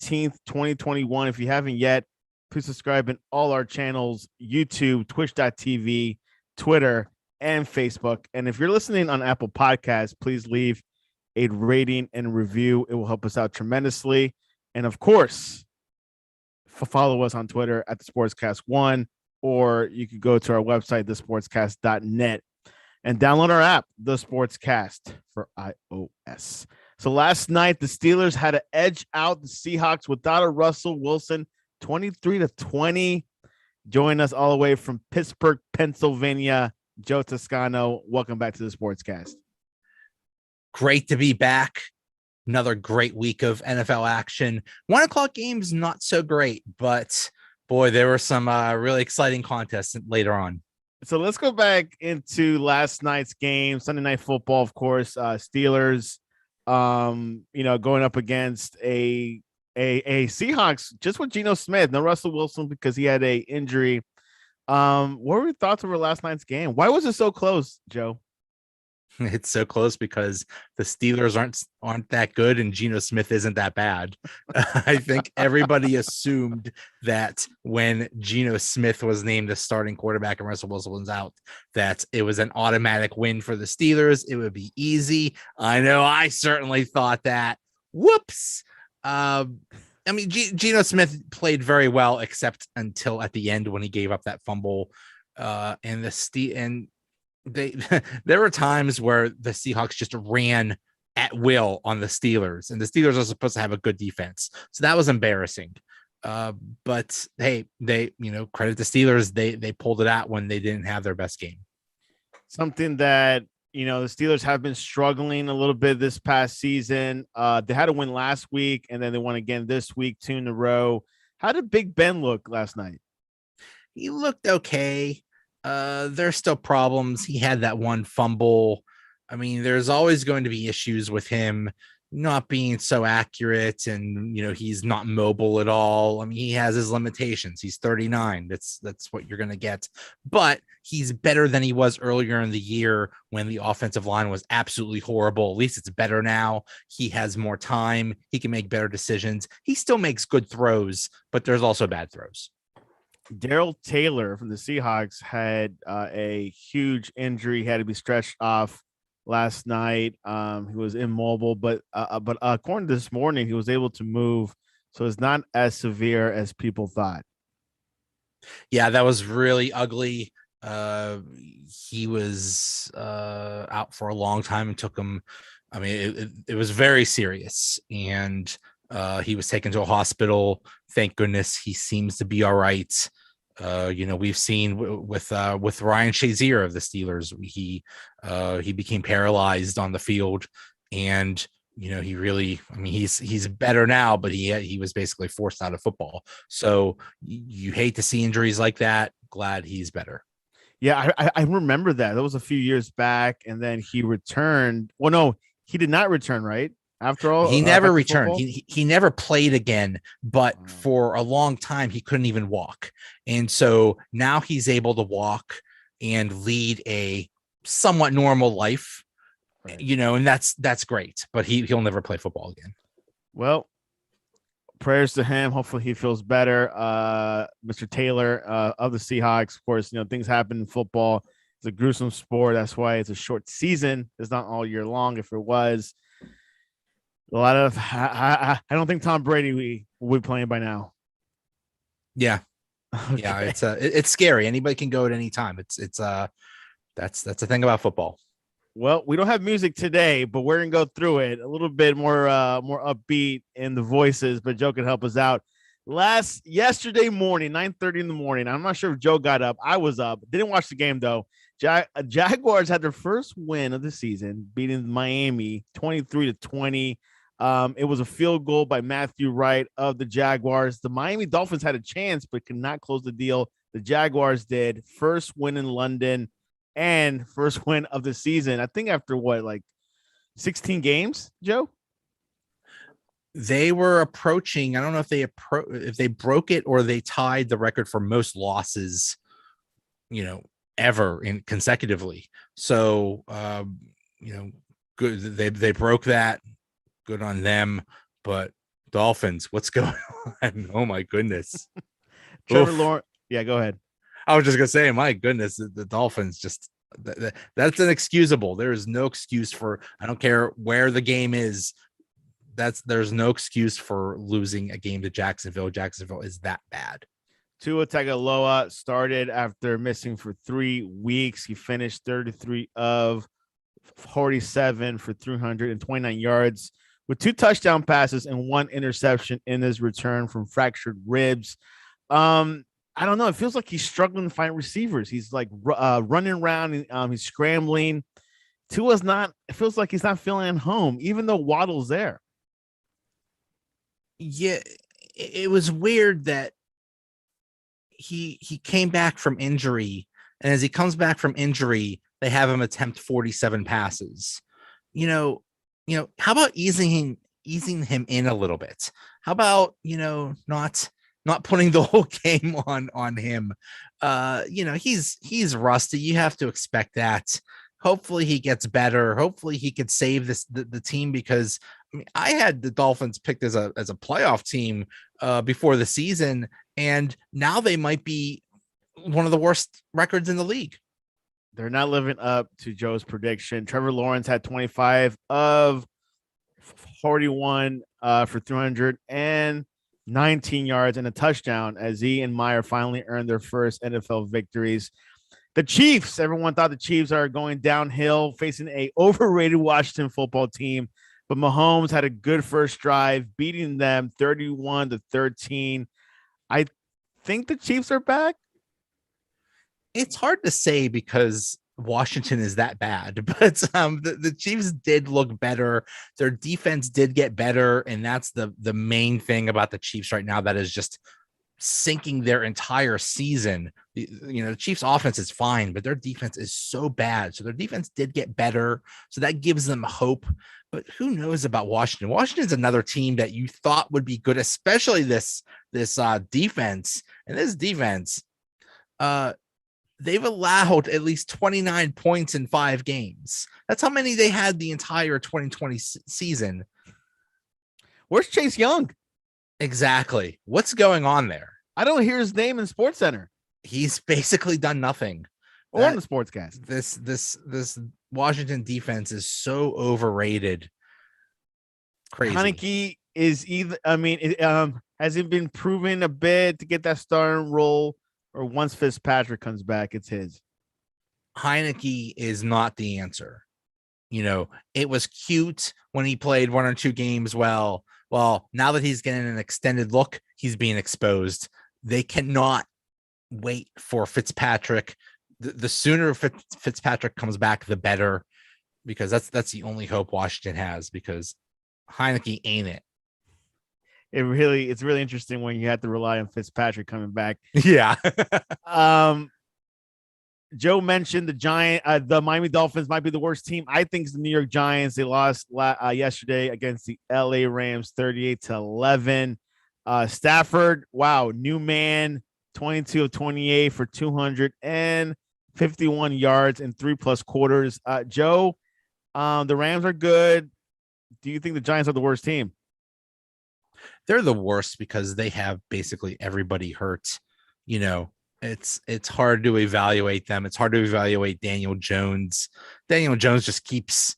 18th, 2021. If you haven't yet, please subscribe in all our channels, YouTube, twitch.tv, Twitter, and Facebook. And if you're listening on Apple Podcasts, please leave a rating and review. It will help us out tremendously. And of course, follow us on Twitter at the Sportscast1, or you could go to our website, thesportscast.net, and download our app, The Sportscast, for iOS. So last night, the Steelers had to edge out the Seahawks without a Russell Wilson, 23-20. Join us all the way from Pittsburgh, Pennsylvania, Joe Toscano. Welcome back to the Sportscast. Great to be back. Another great week of NFL action. 1 o'clock games, not so great, but boy, there were some really exciting contests later on. So let's go back into last night's game, Sunday Night Football, of course. Steelers, going up against a Seahawks just with Geno Smith, no Russell Wilson because he had a injury. What were your thoughts over last night's game? Why was it so close, Joe? It's so close because the Steelers aren't that good and Geno Smith isn't that bad. I think everybody assumed that when Geno Smith was named the starting quarterback and Russell Wilson was out, that it was an automatic win for the Steelers. It would be easy. I know I certainly thought that. Whoops. Geno Smith played very well, except until at the end when he gave up that fumble. There were times where the Seahawks just ran at will on the Steelers, and the Steelers are supposed to have a good defense. So that was embarrassing. But hey, they, credit the Steelers. They pulled it out when they didn't have their best game. Something that, the Steelers have been struggling a little bit this past season. They had a win last week, and then they won again this week, 2 in a row. How did Big Ben look last night? He looked okay. There's still problems. He had that one fumble. I mean, there's always going to be issues with him not being so accurate, and he's not mobile at all. I mean, he has his limitations. He's 39. That's what you're going to get. But he's better than he was earlier in the year when the offensive line was absolutely horrible. At least it's better now. He has more time. He can make better decisions. He still makes good throws, but there's also bad throws. Darrell Taylor from the Seahawks had a huge injury. He had to be stretched off last night. He was immobile, but according to this morning, he was able to move. So it's not as severe as people thought. Yeah, that was really ugly. He was out for a long time and took him. I mean, it was very serious, and he was taken to a hospital. Thank goodness he seems to be all right. We've seen with Ryan Shazier of the Steelers, he became paralyzed on the field, and he really, he's better now, but he was basically forced out of football. So you hate to see injuries like that. Glad he's better. Yeah, I remember that. That was a few years back, and then he returned. Well, no, he did not return, right? After all, he never returned. He never played again, but for a long time he couldn't even walk. And so now he's able to walk and lead a somewhat normal life, right. And that's great, but he'll never play football again. Well, prayers to him. Hopefully he feels better. Mr. Taylor of the Seahawks, of course, things happen in football. It's a gruesome sport. That's why it's a short season. It's not all year long. If it was, I don't think Tom Brady would be playing by now. Yeah. Okay. Yeah. It's scary. Anybody can go at any time. That's the thing about football. Well, we don't have music today, but we're going to go through it a little bit more upbeat in the voices, but Joe can help us out. Yesterday morning, 9:30 in the morning. I'm not sure if Joe got up. I was up. Didn't watch the game though. Jaguars had their first win of the season, beating Miami 23-20. It was a field goal by Matthew Wright of the Jaguars. The Miami Dolphins had a chance, but could not close the deal. The Jaguars did. First win in London and first win of the season. I think after 16 games, Joe? They were approaching. I don't know if they broke it or they tied the record for most losses, ever in consecutively. So, good. They broke that. Good on them. But Dolphins, what's going on? Oh my goodness. Trevor Lawrence. Yeah, go ahead. I was just gonna say, my goodness, the Dolphins just that's inexcusable. There is no excuse for. I don't care where the game is. There's no excuse for losing a game to Jacksonville. Jacksonville is that bad. Tua Tagovailoa started after missing for 3 weeks. He finished 33 of 47 for 329 yards with 2 touchdown passes and 1 interception in his return from fractured ribs. I don't know. It feels like he's struggling to find receivers. He's like running around and he's scrambling. Tua's not. It feels like he's not feeling at home, even though Waddle's there. Yeah, it was weird that he came back from injury, and as he comes back from injury, they have him attempt 47 passes. You know, how about easing him in a little bit? How about, not putting the whole game on him? He's rusty. You have to expect that. Hopefully he gets better. Hopefully he could save the team, because I had the Dolphins picked as a playoff team before the season, and now they might be one of the worst records in the league. They're not living up to Joe's prediction. Trevor Lawrence had 25 of 41 for 319 yards and a touchdown, as he and Meyer finally earned their first NFL victories. The Chiefs, everyone thought the Chiefs are going downhill, facing a overrated Washington football team, but Mahomes had a good first drive, beating them 31-13. I think the Chiefs are back. It's hard to say because Washington is that bad, but the Chiefs did look better. Their defense did get better, and that's the main thing about the Chiefs right now that is just sinking their entire season. The Chiefs offense is fine, but their defense is so bad. So their defense did get better. So that gives them hope, but who knows about Washington? Washington's another team that you thought would be good, especially this defense. And this defense, they've allowed at least 29 points in 5 games. That's how many they had the entire 2020 season. Where's Chase Young? Exactly. What's going on there? I don't hear his name in SportsCenter. He's basically done nothing. Or on the Sportscast. This Washington defense is so overrated. Crazy. Heinicke is either. Has it been proven a bit to get that starting role, or once Fitzpatrick comes back, it's his? Heinicke is not the answer. It was cute when he played 1 or 2 games well. Well, now that he's getting an extended look, he's being exposed. They cannot wait for Fitzpatrick. The sooner Fitzpatrick comes back, the better, because that's the only hope Washington has, because Heinicke ain't it. It's really interesting when you have to rely on Fitzpatrick coming back. Yeah. Joe mentioned the Miami Dolphins might be the worst team. I think it's the New York Giants. They lost yesterday against the LA Rams 38-11. Stafford, wow, new man, 22 of 28 for 251 yards in 3+ quarters. Joe, the Rams are good. Do you think the Giants are the worst team? They're the worst because they have basically everybody hurt. It's hard to evaluate them. It's hard to evaluate Daniel Jones. Daniel Jones just keeps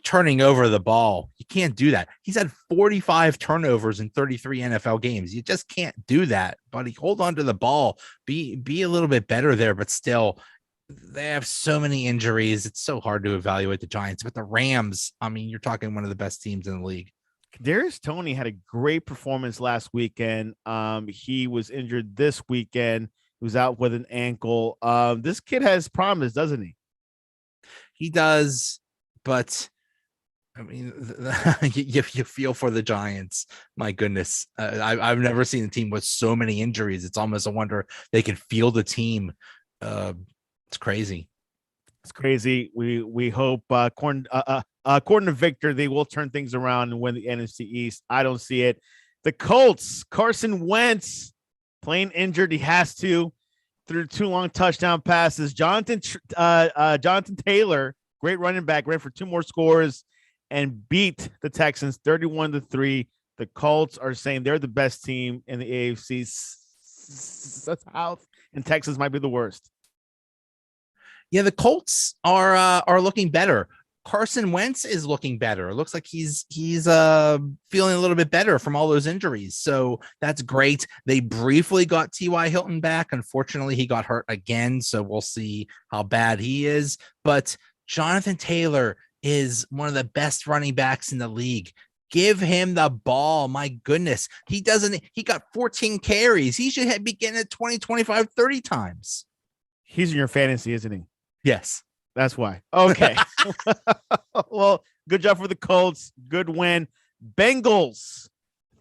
turning over the ball. You can't do that. He's had 45 turnovers in 33 NFL games. You just can't do that, buddy. Hold on to the ball. Be a little bit better there, but still, they have so many injuries. It's so hard to evaluate the Giants. But the Rams, you're talking one of the best teams in the league. Kadarius Toney had a great performance last weekend. He was injured this weekend. He was out with an ankle. This kid has promise, doesn't he? He does, but you feel for the Giants. My goodness, I've never seen a team with so many injuries. It's almost a wonder they can field the team. It's crazy. It's crazy. We hope according to Victor, they will turn things around and win the NFC East. I don't see it. The Colts, Carson Wentz, playing injured. He has to, through 2 long touchdown passes. Jonathan Taylor, great running back, ran for 2 more scores and beat the Texans 31-3. The The Colts are saying they're the best team in the AFC South, and Texas might be the worst. Yeah, the Colts are looking better. Carson Wentz is looking better. It looks like he's feeling a little bit better from all those injuries. So that's great. They briefly got T.Y. Hilton back. Unfortunately, he got hurt again. So we'll see how bad he is. But Jonathan Taylor is one of the best running backs in the league. Give him the ball. My goodness. He got 14 carries. He should be getting it 20, 25, 30 times. He's in your fantasy, isn't he? Yes. That's why. Okay. Well, good job for the Colts. Good win. Bengals,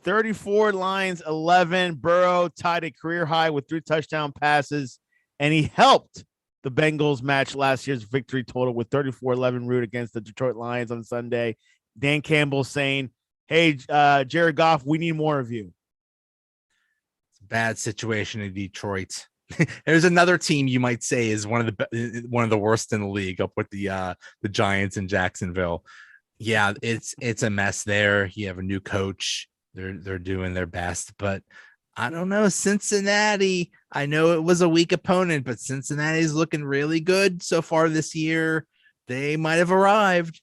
34 lines, 11. Burrow tied a career high with 3 touchdown passes, and he helped the Bengals match last year's victory total with 34-11 root against the Detroit Lions on Sunday. Dan Campbell saying, hey, Jared Goff, we need more of you. It's a bad situation in Detroit. There's another team you might say is one of the worst in the league, up with the Giants in Jacksonville. Yeah, it's a mess there. You have a new coach. They're doing their best, but I don't know. Cincinnati, I know it was a weak opponent, but Cincinnati's looking really good so far this year. They might have arrived.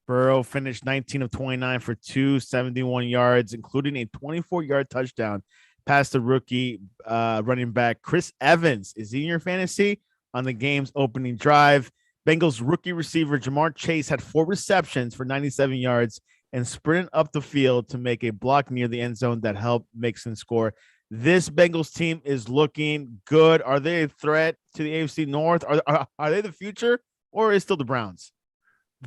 Burrow finished 19 of 29 for 271 yards, including a 24-yard touchdown past the rookie running back Chris Evans. Is he in your fantasy on the game's opening drive? Bengals rookie receiver Jamar Chase had 4 receptions for 97 yards and sprinted up the field to make a block near the end zone that helped Mixon score. This Bengals team is looking good. Are they a threat to the AFC North? Are they the future, or is still the Browns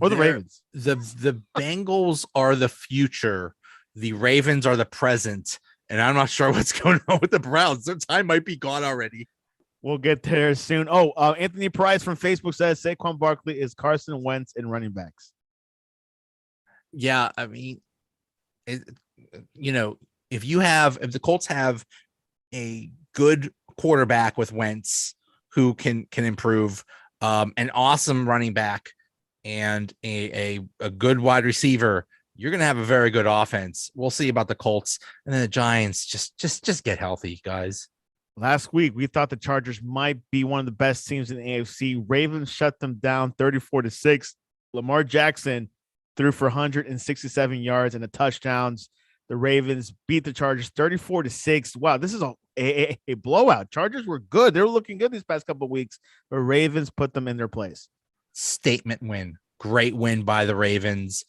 or the Ravens? The Bengals are the future. The Ravens are the present. And I'm not sure what's going on with the Browns. Their time might be gone already. We'll get there soon. Anthony Price from Facebook says Saquon Barkley is Carson Wentz in running backs. Yeah, I mean, if the Colts have a good quarterback with Wentz who can improve, an awesome running back, and a good wide receiver, you're going to have a very good offense. We'll see about the Colts. And then the Giants, just get healthy, guys. Last week, we thought the Chargers might be one of the best teams in the AFC. Ravens shut them down 34-6. Lamar Jackson threw for 167 yards and a touchdowns. The Ravens beat the Chargers 34-6. Wow, this is a blowout. Chargers were good. They were looking good these past couple of weeks, but Ravens put them in their place. Statement win. Great win by the Ravens.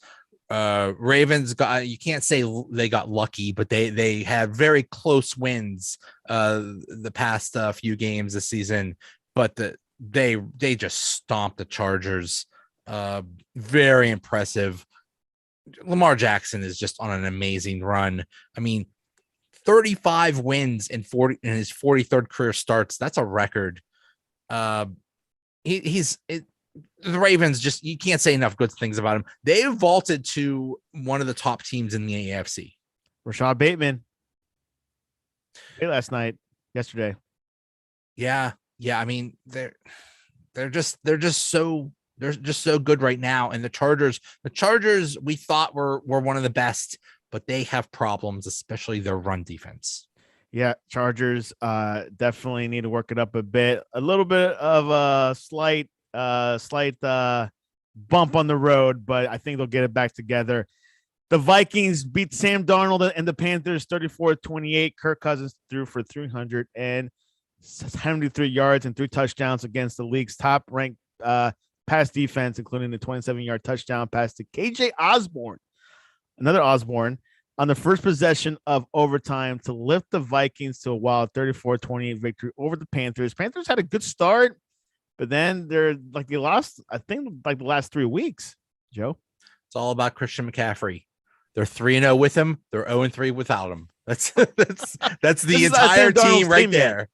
Ravens got, you can't say they got lucky, but they had very close wins the past few games this season, but they just stomped the Chargers. Very impressive. Lamar Jackson is just on an amazing run. I mean, 35 wins in his 43rd career starts. That's a record. The Ravens, just, you can't say enough good things about him. They vaulted to one of the top teams in the AFC. Rashad Bateman yesterday. Yeah. I mean, they're just so good right now. And the Chargers we thought were one of the best, but they have problems, especially their run defense. Yeah, Chargers definitely need to work it up a bit. A little bit of a slight bump on the road, but I think they'll get it back together. The Vikings beat Sam Darnold and the Panthers 34-28. Kirk Cousins threw for 373 yards and 3 touchdowns against the league's top-ranked pass defense, including the 27-yard touchdown pass to KJ Osborne, another Osborne, on the first possession of overtime to lift the Vikings to a wild 34-28 victory over the Panthers. Panthers had a good start, but then they lost, I think, the last 3 weeks, Joe. It's all about Christian McCaffrey. They're 3-0 with him. They're 0-3 without him. That's the entire team right there.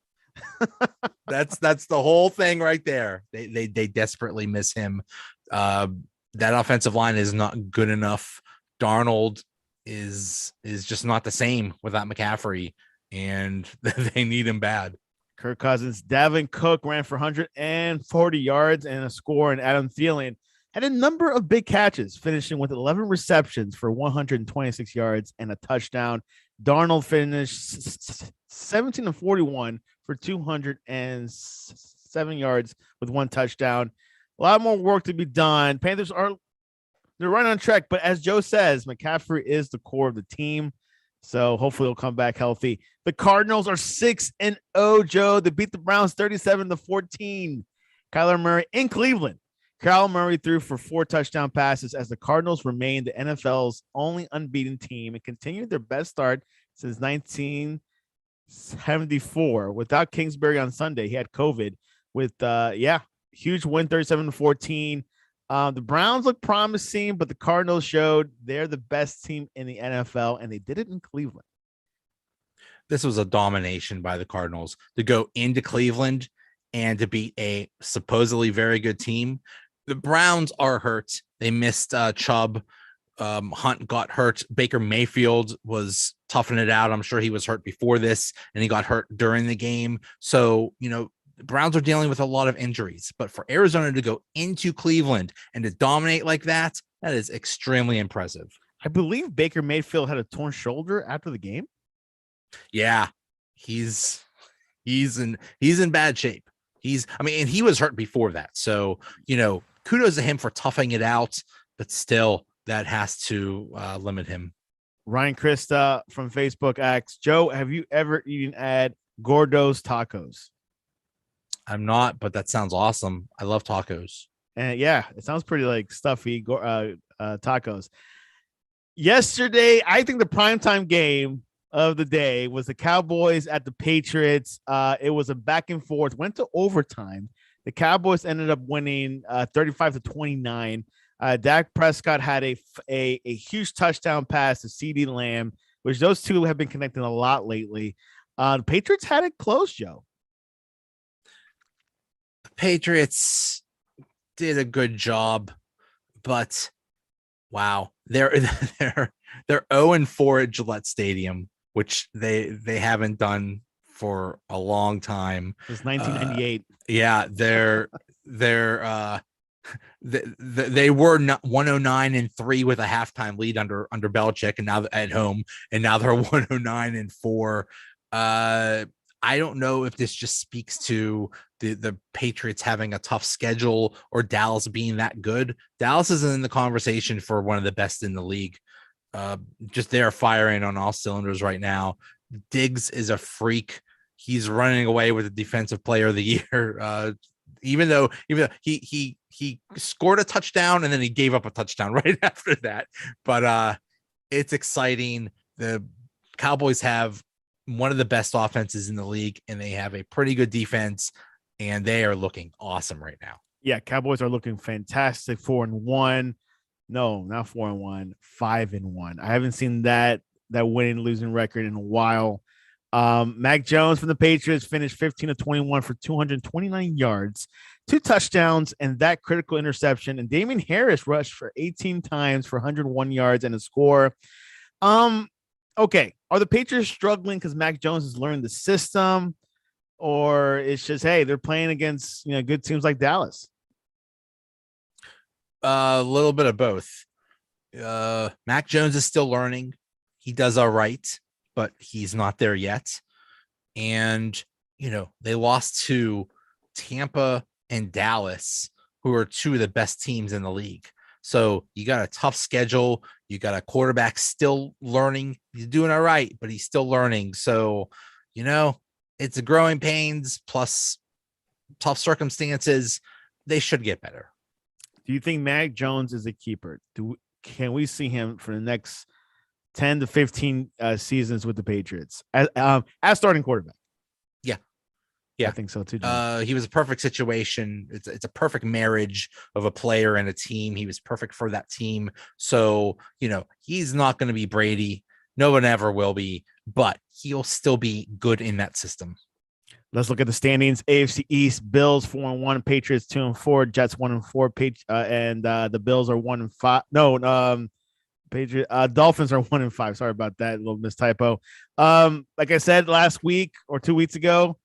That's the whole thing right there. They desperately miss him. That offensive line is not good enough. Darnold is just not the same without McCaffrey, and they need him bad. Kirk Cousins, Dalvin Cook ran for 140 yards and a score, and Adam Thielen had a number of big catches, finishing with 11 receptions for 126 yards and a touchdown. Darnold finished 17 of 41 for 207 yards with one touchdown. A lot more work to be done. Panthers they're right on track, but as Joe says, McCaffrey is the core of the team. So hopefully he'll come back healthy. The Cardinals are 6-0, Joe. They beat the Browns 37-14. Kyler Murray in Cleveland. Kyler Murray threw for 4 touchdown passes as the Cardinals remain the NFL's only unbeaten team and continued their best start since 1974. Without Kingsbury on Sunday, he had COVID. With huge win 37-14. The Browns look promising, but the Cardinals showed they're the best team in the NFL, and they did it in Cleveland. This was a domination by the Cardinals to go into Cleveland and to beat a supposedly very good team. The Browns are hurt. They missed Chubb. Hunt got hurt. Baker Mayfield was toughing it out. I'm sure he was hurt before this, and he got hurt during the game. So, the Browns are dealing with a lot of injuries, but for Arizona to go into Cleveland and to dominate like that is extremely impressive. I believe Baker Mayfield had a torn shoulder after the game. Yeah, he's in bad shape. And he was hurt before that. So, kudos to him for toughing it out, but still that has to limit him. Ryan Krista from Facebook asks, Joe, have you ever eaten at Gordo's Tacos? I'm not, but that sounds awesome. I love tacos. And yeah, it sounds pretty like stuffy tacos. Yesterday, I think the primetime game of the day was the Cowboys at the Patriots. It was a back and forth, went to overtime. The Cowboys ended up winning 35-29. Dak Prescott had a huge touchdown pass to CeeDee Lamb, which those two have been connecting a lot lately. The Patriots had it close, Joe. Patriots did a good job, but wow, they're 0-4 at Gillette Stadium, which they haven't done for a long time. It's 1998. They were 109-3 with a halftime lead under Belichick, and now at home, and now they're 109-4. I don't know if this just speaks to the Patriots having a tough schedule or Dallas being that good. Dallas is in the conversation for one of the best in the league. Just they're firing on all cylinders right now. Diggs is a freak. He's running away with the defensive player of the year. Even though he scored a touchdown and then he gave up a touchdown right after that. But it's exciting. The Cowboys have one of the best offenses in the league, and they have a pretty good defense, and they are looking awesome right now. Yeah, Cowboys are looking fantastic. 4-1. No, not 4-1, 5-1. I haven't seen that winning losing record in a while. Mac Jones from the Patriots finished 15-21 for 229 yards, 2 touchdowns, and that critical interception. And Damian Harris rushed for 18 times for 101 yards and a score. Okay, are the Patriots struggling because Mac Jones has learned the system, or it's just, hey, they're playing against good teams like Dallas? A little bit of both. Mac Jones is still learning. He does all right, but he's not there yet. And, they lost to Tampa and Dallas, who are two of the best teams in the league. So you got a tough schedule. You got a quarterback still learning. He's doing all right, but he's still learning. So, it's a growing pains plus tough circumstances. They should get better. Do you think Mac Jones is a keeper? Can we see him for the next 10 to 15 seasons with the Patriots as starting quarterback? Yeah, I think so too. He was a perfect situation. It's a perfect marriage of a player and a team. He was perfect for that team. So, he's not going to be Brady. No one ever will be, but he'll still be good in that system. Let's look at the standings. AFC East: Bills 4-1, Patriots 2-4, Jets 1-4, and the Bills are 1-5. No, Dolphins are 1-5. Sorry about that, little mistypo. Like I said last week or 2 weeks ago,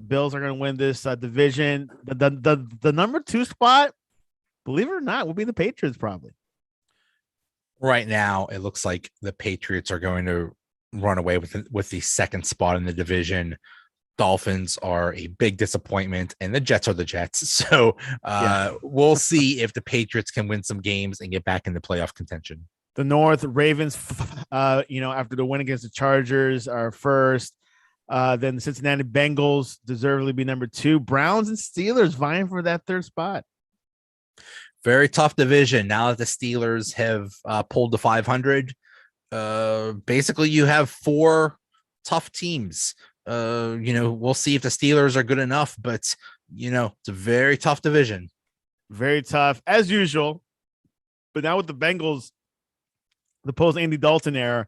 Bills are going to win this division. The number 2 spot believe it or not, will be the Patriots probably. Right now, it looks like the Patriots are going to run away with the second spot in the division. Dolphins are a big disappointment, and the Jets are the Jets. So we'll see if the Patriots can win some games and get back into playoff contention. The North Ravens, after the win against the Chargers, are first. Then the Cincinnati Bengals deservedly be number 2. Browns and Steelers vying for that third spot. Very tough division. Now that the Steelers have pulled to 500, basically you have 4 tough teams. We'll see if the Steelers are good enough, but it's a very tough division. Very tough as usual. But now with the Bengals, the post Andy Dalton era,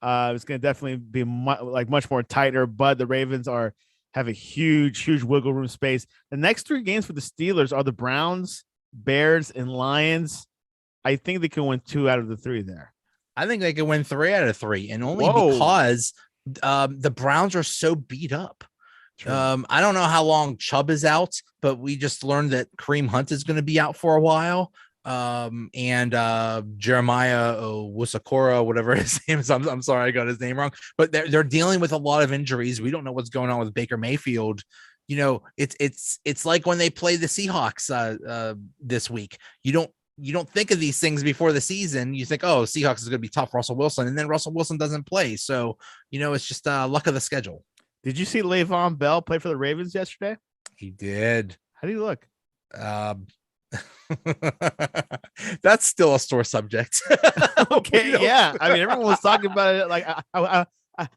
it's going to definitely be much more tighter. But the Ravens have a huge wiggle room space. The next 3 games for the Steelers are the Browns, Bears, and Lions. I think they can win 2 out of the 3 there. I think they can win 3 out of 3, and only because the Browns are so beat up. I don't know how long Chubb is out, but we just learned that Kareem Hunt is going to be out for a while. And Jeremiah Owusu-Koramoah, whatever his name is. I'm sorry, I got his name wrong, but they're dealing with a lot of injuries. We don't know what's going on with Baker Mayfield. It's like when they play the Seahawks this week. You don't think of these things before the season. You think, oh, Seahawks is going to be tough, Russell Wilson, and then Russell Wilson doesn't play. So, it's just luck of the schedule. Did you see Le'Veon Bell play for the Ravens yesterday? He did. How do you look? That's still a sore subject. Okay, yeah. I mean, everyone was talking about it. Like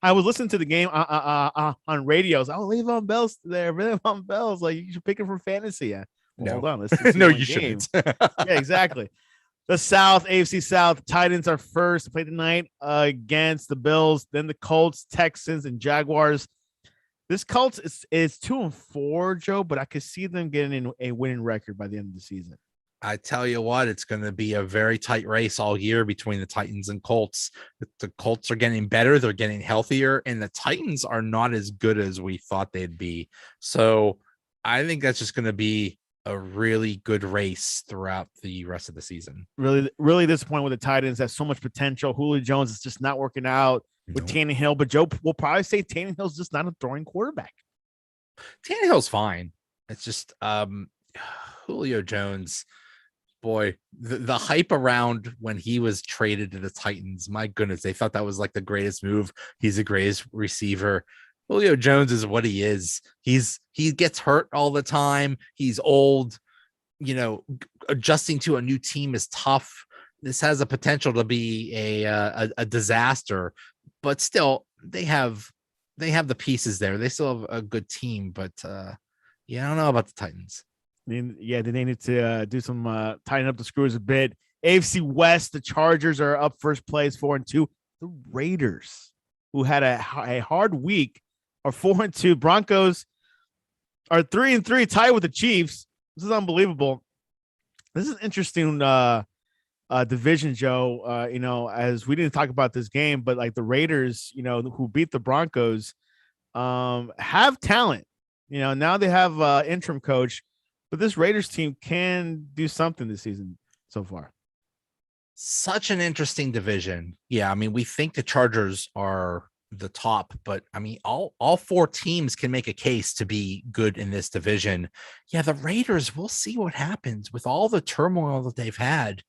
I was listening to the game on radios. Oh, Le'Veon Bell's there. Le'Veon Bell's like, you should pick him for fantasy. Yeah. Well, no. Hold on. Let's no, you shouldn't. Yeah, exactly. The South, AFC South, Titans are first to play tonight against the Bills. Then the Colts, Texans, and Jaguars. This Colts is 2-4, Joe, but I could see them getting a winning record by the end of the season. I tell you what, it's going to be a very tight race all year between the Titans and Colts. The Colts are getting better. They're getting healthier, and the Titans are not as good as we thought they'd be. So I think that's just going to be a really good race throughout the rest of the season. Really, really disappointed with the Titans. Has so much potential. Julio Jones is just not working out with Tannehill, but Joe will probably say Tannehill's just not a throwing quarterback. Tannehill's fine. It's just Julio Jones. Boy, the hype around when he was traded to the Titans, my goodness, they thought that was like the greatest move. He's the greatest receiver. Julio Jones is what he is. He gets hurt all the time. He's old. Adjusting to a new team is tough. This has a potential to be a disaster, but still they have the pieces there. They still have a good team, but I don't know about the Titans. Yeah, they need to do some tighten up the screws a bit. AFC West, the Chargers are up first place, 4-2. The Raiders, who had a hard week, are 4-2. Broncos are 3-3, tied with the Chiefs. This is unbelievable. This is interesting division, Joe. As we didn't talk about this game, but like the Raiders, who beat the Broncos, have talent. Now they have interim coach. But this Raiders team can do something this season so far. Such an interesting division. Yeah, I mean, we think the Chargers are the top, but I mean, all 4 teams can make a case to be good in this division. Yeah, the Raiders, we'll see what happens with all the turmoil that they've had.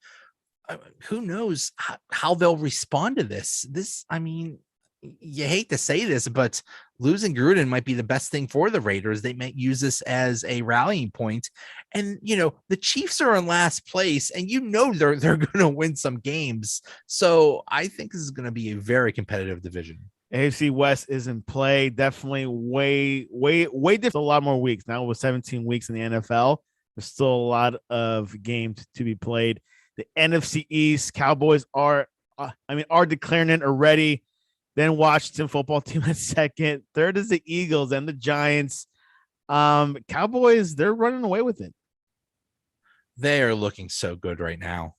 Who knows how they'll respond to this? I mean, you hate to say this, but losing Gruden might be the best thing for the Raiders. They might use this as a rallying point. And, the Chiefs are in last place, and they're going to win some games. So I think this is going to be a very competitive division. AFC West is in play. Definitely way different. A lot more weeks. Now with 17 weeks in the NFL, there's still a lot of games to be played. The NFC East, Cowboys are declaring it already. Then Washington football team at second. Third is the Eagles and the Giants. Cowboys, they're running away with it. They are looking so good right now.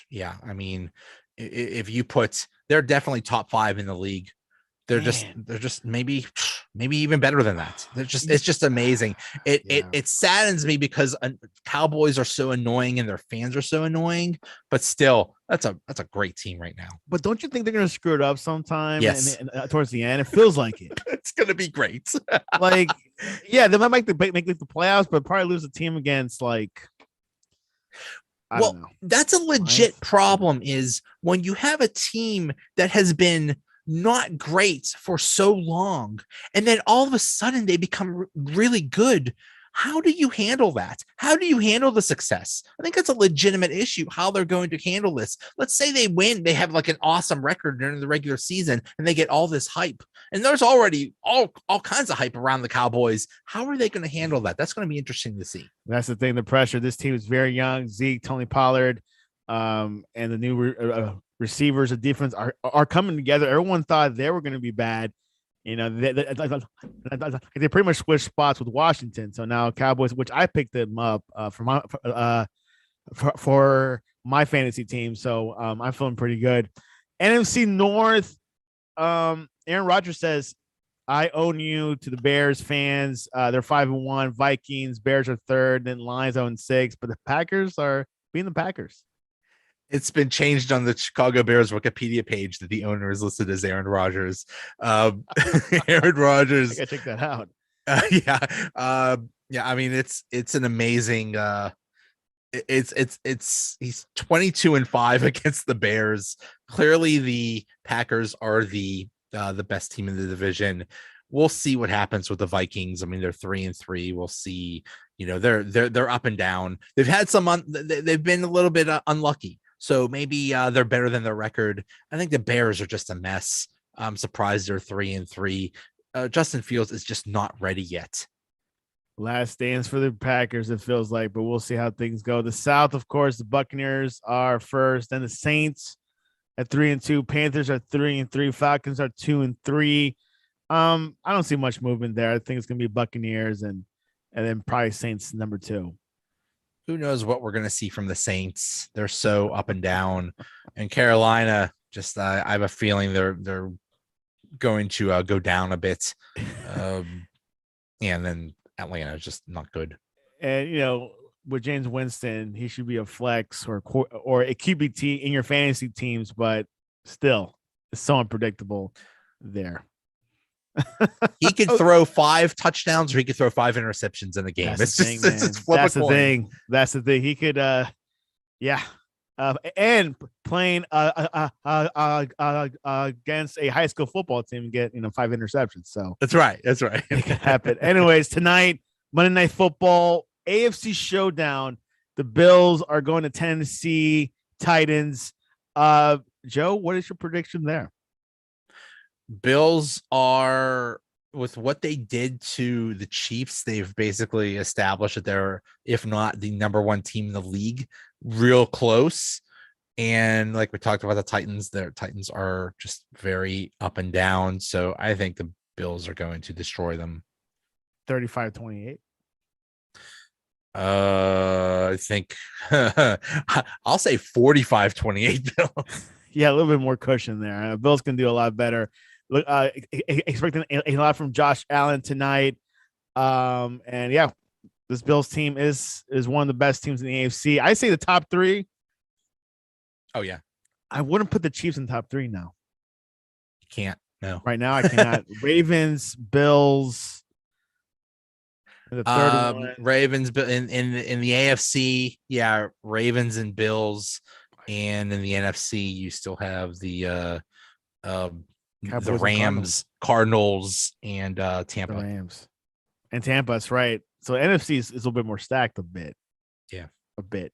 Yeah, I mean, if you they're definitely top 5 in the league. They're just maybe maybe even better than that. It's just amazing. It saddens me because Cowboys are so annoying and their fans are so annoying, but still, that's a great team right now. But don't you think they're gonna screw it up sometime? Yes. And towards the end, it feels like it. It's gonna be great. Like, yeah, they might make the playoffs, but probably lose a team against like. I don't know. That's a legit problem. Is when you have a team that has been not great for so long, and then all of a sudden they become really good. How do you handle that? How do you handle the success? I think that's a legitimate issue, how they're going to handle this. Let's say they win, they have like an awesome record during the regular season, and they get all this hype. And there's already all kinds of hype around the Cowboys. How are they going to handle that? That's going to be interesting to see. That's the thing, the pressure. This team is very young. Zeke, Tony Pollard, and the new receivers of defense are coming together. Everyone thought they were going to be bad. You know, they pretty much switched spots with Washington. So now Cowboys, which I picked them up for my fantasy team. So I'm feeling pretty good. NFC North, Aaron Rodgers says, I own you to the Bears fans. They're 5-1. Vikings, Bears are third, then Lions 0-6. But the Packers are being the Packers. It's been changed on the Chicago Bears Wikipedia page that the owner is listed as Aaron Rodgers. Aaron Rodgers. I gotta check that out. Yeah. I mean, it's an amazing. He's 22-5 against the Bears. Clearly, the Packers are the best team in the division. We'll see what happens with the Vikings. I mean, they're 3-3. We'll see. You know, they're up and down. They've had they've been a little bit unlucky. So maybe they're better than their record. I think the Bears are just a mess. I'm surprised they're 3-3. Justin Fields is just not ready yet. Last dance for the Packers, it feels like, but we'll see how things go. The South, of course, the Buccaneers are first, then the Saints at 3-2. Panthers are 3-3. Falcons are 2-3. I don't see much movement there. I think it's gonna be Buccaneers and then probably Saints number 2. Who knows what we're going to see from the Saints? They're so up and down. And Carolina, just I have a feeling they're going to go down a bit. And then Atlanta is just not good. And, you know, with James Winston, he should be a flex or a QBT in your fantasy teams, but still, it's so unpredictable there. He could throw 5 touchdowns or he could throw 5 interceptions in the game. That's the thing. That's the thing. He could, and playing against a high school football team and get 5 interceptions. So that's right. It could happen. Anyways, tonight, Monday Night Football, AFC Showdown. The Bills are going to Tennessee Titans. Joe, what is your prediction there? Bills are, with what they did to the Chiefs, they've basically established that they're, if not the number 1 team in the league, real close. And like we talked about the Titans, their Titans are just very up and down. So I think the Bills are going to destroy them. 35-28. I think I'll say 45-28 Bills. Yeah, a little bit more cushion there. Bills can do a lot better. Look, expecting a lot from Josh Allen tonight. And yeah, this Bills team is one of the best teams in the AFC. I say the top 3. Oh yeah, I wouldn't put the Chiefs in top 3 now. You can't. No, right now I cannot. Ravens, Bills. The third one. Ravens in the AFC. Yeah, Ravens and Bills. And in the NFC, you still have the Rams, Cardinals, and Tampa. The Rams and Tampa's right. So NFC is a little bit more stacked a bit. Yeah, a bit.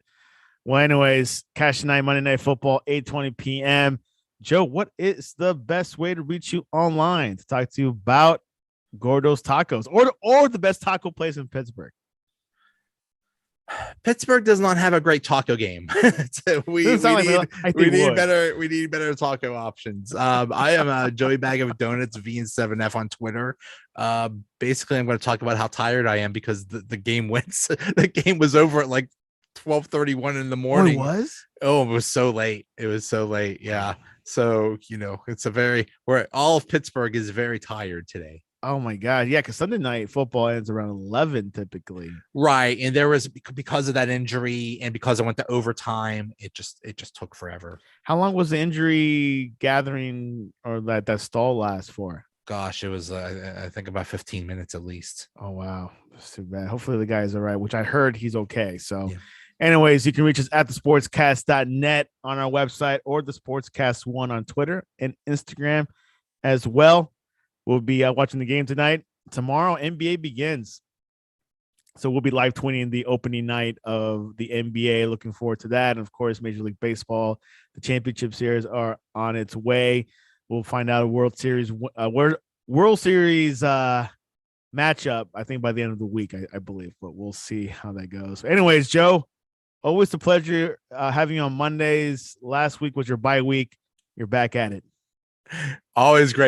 Well, anyways, Cash Tonight, Monday Night Football, 8:20 p.m. Joe, what is the best way to reach you online to talk to you about Gordo's Tacos or the best taco place in Pittsburgh? Pittsburgh does not have a great taco game. So we need better taco options. I am Joey Bag of Donuts VN7F on Twitter. Basically, I'm going to talk about how tired I am because the game went. The game was over at like 12:31 in the morning. Oh, it was? Oh, it was so late. Yeah. So, it's where all of Pittsburgh is very tired today. Oh my God. Yeah. Cause Sunday night football ends around 11 typically. Right. And there was, because of that injury and because I went to overtime, it just took forever. How long was the injury gathering or that stall last for? Gosh, it was, I think about 15 minutes at least. Oh, wow. That's too bad. Hopefully the guy is all right, which I heard he's okay. So, Yeah. anyways, you can reach us at thesportscast.net on our website or the Sportscast1 on Twitter and Instagram as well. We'll be watching the game tonight. Tomorrow, NBA begins. So we'll be live tweeting the opening night of the NBA. Looking forward to that. And of course, Major League Baseball, the championship series are on its way. We'll find out a World Series matchup, I think, by the end of the week, I believe. But we'll see how that goes. Anyways, Joe, always a pleasure having you on Mondays. Last week was your bye week. You're back at it. Always great.